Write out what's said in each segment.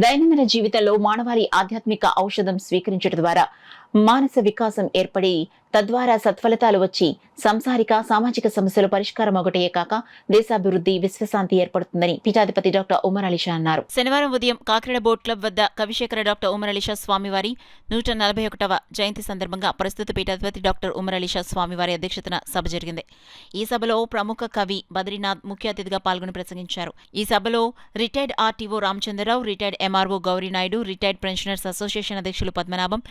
దైనందిన జీవితంలో మానవాళి ఆధ్యాత్మిక ఔషధం స్వీకరించడం ద్వారా మానస వికాసం ఏర్పడి తద్వారా సత్ఫలితాలు వచ్చి సంసారిక సామాజిక సమస్యలు పరిష్కారం ఒకటే కాక దేశాభివృద్ధి విశ్వశాంతి ఏర్పడుతుందని పీఠాధిపతి డాక్టర్ ఉమర్ అలీ షా అన్నారు. శనివారం ఉదయం కాకినాడ బోట్ క్లబ్ వద్ద కవిశేఖర డాక్టర్ ఉమర్ అలీ షా స్వామివారి 141వ జయంతి సందర్భంగా ప్రస్తుత పీఠాధిపతి డాక్టర్ ఉమర్ అలీ షా స్వామివారి అధ్యక్షతన సభ జరిగింది. ఈ సభలో ప్రముఖ కవి బద్రీనాథ్ ముఖ్య అతిథిగా పాల్గొని ప్రసంగించారు. ఈ సభలో retired RTO Ramachandra Rao, retired MRO Gouri Naidu, retired pensioners association అధ్యక్షులు పద్మనాభం,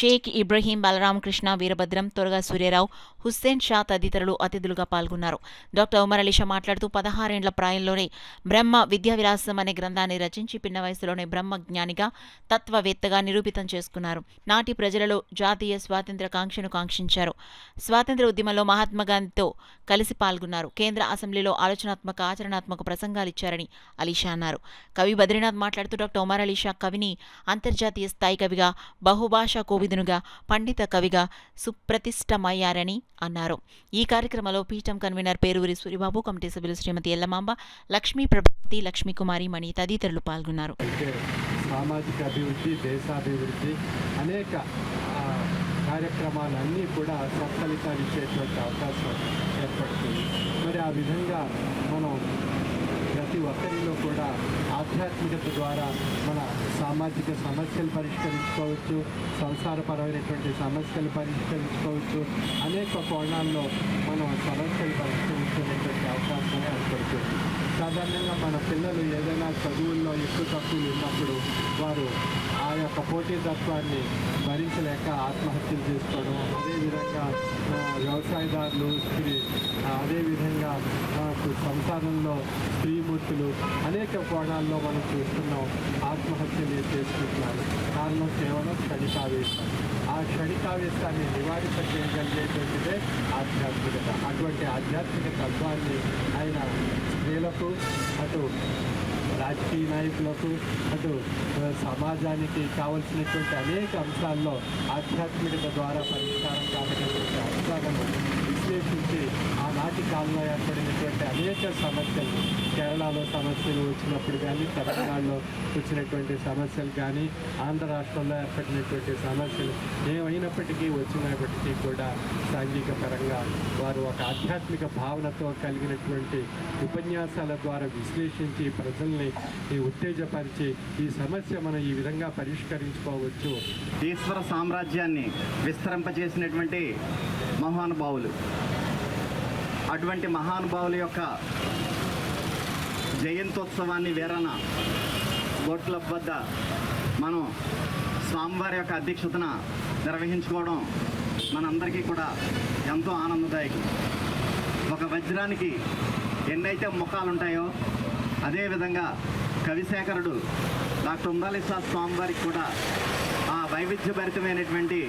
షేక్ ఇబ్రహీం, బలరామకృష్ణ, వీరభద్రం, తొరగా సూర్యరావు, హుస్సేన్ షా తదితరులు అతిథులుగా పాల్గొన్నారు. డాక్టర్ ఉమర్ అలీ షా మాట్లాడుతూ 16 ఏళ్ల ప్రాయంలోనే బ్రహ్మ విద్యా విలాసం అనే గ్రంథాన్ని రచించి పిన్న వయసులోనే బ్రహ్మజ్ఞానిగా తత్వవేత్తగా నిరూపితం చేసుకున్నారు. నాటి ప్రజలలో జాతీయ స్వాతంత్ర్య కాంక్షను కాంక్షించారు. స్వాతంత్ర్య ఉద్యమంలో మహాత్మాగాంధీతో కలిసి పాల్గొన్నారు. కేంద్ర అసెంబ్లీలో ఆలోచనాత్మక ఆచరణాత్మక ప్రసంగాలిచ్చారని అలీషా అన్నారు. కవి బద్రీనాథ్ మాట్లాడుతూ డాక్టర్ ఉమర్ అలీ షా కవిని అంతర్జాతీయ స్థాయి కవిగా, బహుభాషా కోవిదునుగా, పండిత కవిగా సుప్రతిష్టమయ్యారని అన్నారు. ఈ కార్యక్రమంలో పీఠం కన్వీనర్ పేరూరి సూరిబాబు, కమిటీ సభ్యులు శ్రీమతి ఎల్లమాంబ, లక్ష్మీ ప్రభావతి, లక్ష్మీకుమారి మణి తదితరులు పాల్గొన్నారు. సామాజిక అభివృద్ధి, దేశాభివృద్ధి అనేక కార్యక్రమాలన్నీ కూడా సత్ఫలితాలు ఇచ్చేటువంటి అవకాశం ఏర్పడుతుంది. మరి ఆ విధంగా మనం ప్రతి ఒక్కరిలో కూడా ఆధ్యాత్మికత ద్వారా మన సామాజిక సమస్యలు పరిష్కరించుకోవచ్చు, సంసారపరమైనటువంటి సమస్యలు పరిష్కరించుకోవచ్చు, అనేక కోణాల్లో మనం సమస్యలు పరిష్కరించుకునేటువంటి అవకాశం ఏర్పడుతుంది. సాధారణంగా మన పిల్లలు ఏదైనా చదువుల్లో ఎక్కువ తక్కువలు ఉన్నప్పుడు వారు ఆ యొక్క పోటీతత్వాన్ని భరించలేక ఆత్మహత్యలు చేసుకోవడం, అదేవిధంగా వ్యవసాయదారులు అదేవిధంగా సంసారంలో స్త్రీమూర్తులు అనేక కోణాల్లో మనం చూస్తున్నాం ఆత్మహత్యలు చేసుకుంటున్నారు. కారణం కేవలం క్షణికావేశం. ఆ క్షణికావేశాన్ని నివారింప చేయగలిగేటువంటిదే ఆధ్యాత్మికత. అటువంటి ఆధ్యాత్మిక తత్వాన్ని ఆయన స్త్రీలకు, అటు రాజకీయ నాయకులకు, అటు సమాజానికి కావలసినటువంటి అనేక అంశాల్లో ఆధ్యాత్మికత ద్వారా పరిష్కారం కావడానికి అంశాలను విశ్లేషించి ఆనాటి కాలంలో ఏర్పడినటువంటి అనేక సమస్యలు, కేరళలో సమస్యలు వచ్చినప్పుడు కానీ, తెలంగాణలో వచ్చినటువంటి సమస్యలు కానీ, ఆంధ్ర రాష్ట్రంలో ఏర్పడినటువంటి సమస్యలు ఏమైనప్పటికీ వచ్చినప్పటికీ కూడా సాంఘిక పరంగా వారు ఒక ఆధ్యాత్మిక భావనతో కలిగినటువంటి ఉపన్యాసాల ద్వారా విశ్లేషించి ప్రజల్ని ఉత్తేజపరిచి ఈ సమస్య మనం ఈ విధంగా పరిష్కరించుకోవచ్చు. ఈశ్వర సామ్రాజ్యాన్ని విస్తరింపజేసినటువంటి మహానుభావులు, అటువంటి మహానుభావుల యొక్క జయంతోత్సవాన్ని వేరన బోట్ క్లబ్ వద్ద మనం స్వామివారి యొక్క అధ్యక్షతన నిర్వహించుకోవడం మనందరికీ కూడా ఎంతో ఆనందదాయకం. ఒక వజ్రానికి ఎన్నైతే ముఖాలు ఉంటాయో అదేవిధంగా కవిశేఖరుడు డాక్టర్ ఉమర్ అలీ షా స్వామివారికి కూడా ఆ వైవిధ్యభరితమైనటువంటి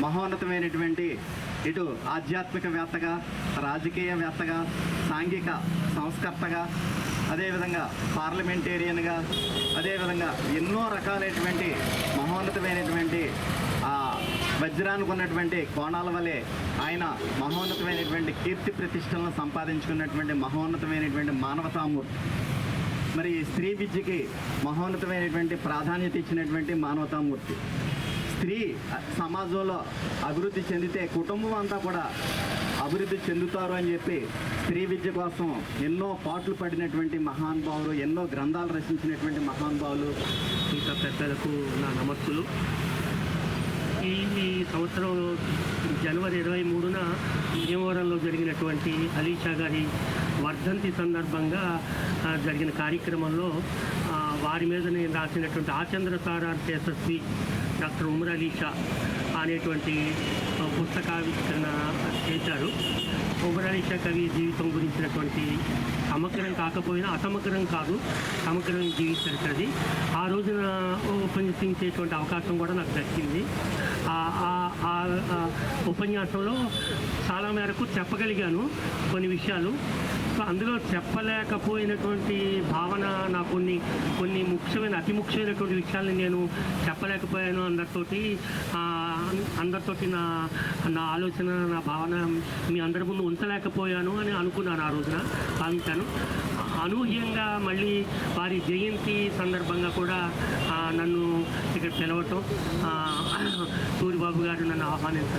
మహోన్నతమైనటువంటి ఇటు ఆధ్యాత్మికవేత్తగా, రాజకీయవేత్తగా, సాంఘిక సంస్కర్తగా, అదేవిధంగా పార్లమెంటేరియన్గా, అదేవిధంగా ఎన్నో రకాలైనటువంటి మహోన్నతమైనటువంటి ఆ వజ్రానికి ఉన్నటువంటి కోణాల వలె ఆయన మహోన్నతమైనటువంటి కీర్తి ప్రతిష్టలను సంపాదించుకున్నటువంటి మహోన్నతమైనటువంటి మానవతామూర్తి. మరి స్త్రీ విద్యకి మహోన్నతమైనటువంటి ప్రాధాన్యత ఇచ్చినటువంటి మానవతామూర్తి. స్త్రీ సమాజంలో అభివృద్ధి చెందితే కుటుంబం అంతా కూడా అభివృద్ధి చెందుతారు అని చెప్పి స్త్రీ విద్య కోసం ఎన్నో పాటలు పడినటువంటి మహానుభావులు, ఎన్నో గ్రంథాలు రచించినటువంటి మహానుభావులు. ఇంకా పెద్దలకు నా నమస్సులు. ఈ సంవత్సరం జనవరి 23న భీమవరంలో జరిగినటువంటి అలీ షా గారి వర్ధంతి సందర్భంగా జరిగిన కార్యక్రమంలో వారి మీద నేను రాసినటువంటి ఆచంద్ర సారార్ యశస్వి డాక్టర్ ఉమర్ అలీ షా అనేటువంటి పుస్తకావిష్కరణ చేశారు. ఉమర్ అలీ షా కవి జీవితం గురించినటువంటి సమగ్రం కాకపోయినా అసమగ్రం కాదు, సమగ్రం జీవించది. ఆ రోజున ఉపన్యసించేటువంటి అవకాశం కూడా నాకు దక్కింది. ఆ ఉపన్యాసంలో చాలా మేరకు చెప్పగలిగాను కొన్ని విషయాలు. అందులో చెప్పలేకపోయినటువంటి భావన నాకు కొన్ని అతి ముఖ్యమైనటువంటి విషయాల్ని నేను చెప్పలేకపోయాను. అందరితోటి నా ఆలోచన, నా భావన మీ అందరి ముందు ఉంచలేకపోయాను అని అనుకున్నాను. ఆ రోజున భావించాను. అనూహ్యంగా మళ్ళీ వారి జయంతి సందర్భంగా కూడా నన్ను ఇక్కడ పిలవటం, సూరిబాబు గారు నన్ను ఆహ్వానించడం